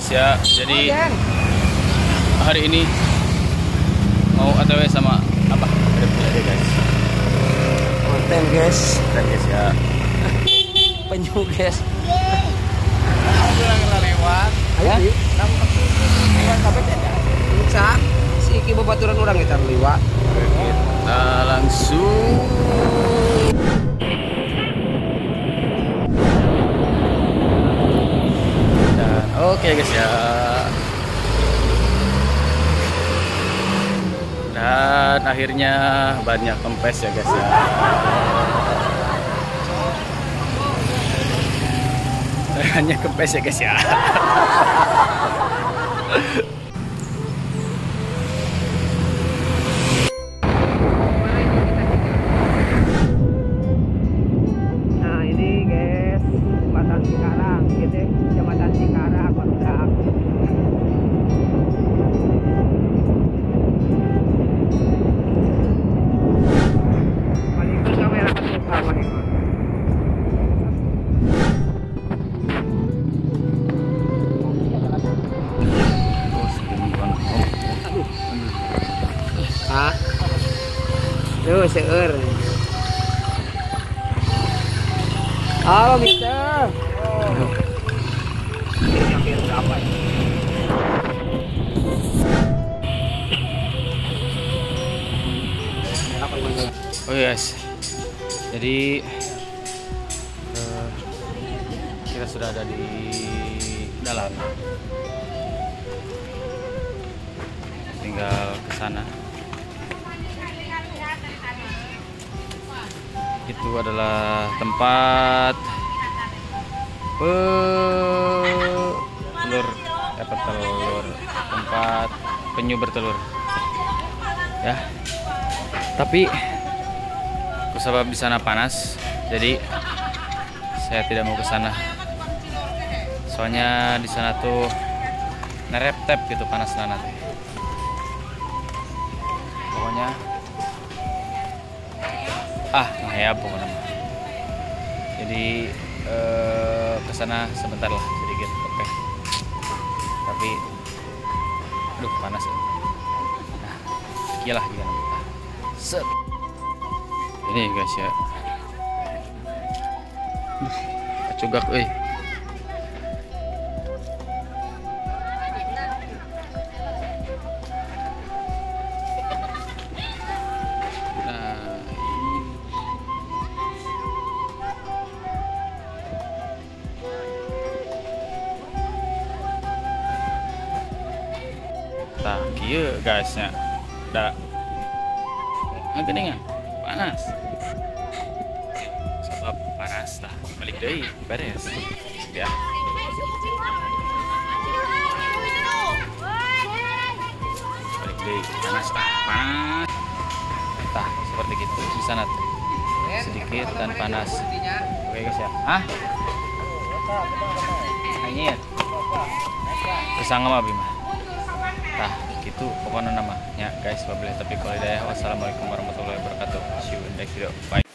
guys ya. Jadi hari ini mau OTW sama apa? Ada aja guys. Konten guys. Konten guys ya. Penyu guys. Udah lewat. Ayo. Lewat sampai tidak. Bisa. Si iki babaturan orang kita lewat. Kita langsung. Dan oke guys ya. Dan akhirnya banyak kempes ya guys ya. Hanya kempes ya guys ya. Nah ini guys, jembatan Cikarang, gitu. Jembatan Cikarang barudak. Malikun kamera ketuka malikun. Hah? Tuh seur. Halo Mister. Oh yes, jadi kita sudah ada di dalam, tinggal ke sana. Itu adalah tempat telur, tempat penyu bertelur ya. Tapi sebab di sana panas, jadi saya tidak mau ke sana. Soalnya di sana tuh nerep-tep gitu panas nanti. Pokoknya ngehayap pokoknya. Jadi ke sana sebentar lah sedikit, oke. Tapi aduh panas ya. Nah, kialah juga nanti. Set. Ini guys ya. Acugak euy. Nah, kieu guys nya. Da geningan panas. Sebab panas tah. Balik deui beres. Ya. Balik deui panas tah. Panas. Tah, seperti gitu di sana tuh. Sedikit dan panas. Oke guys ya. Anjir. Kesanga mah Bima. Tah, gitu pokoknya namanya guys. Wabillahi taufiq wal hidayah. Wassalamualaikum warahmatullahi wabarakatuh. See you in the next video. Bye.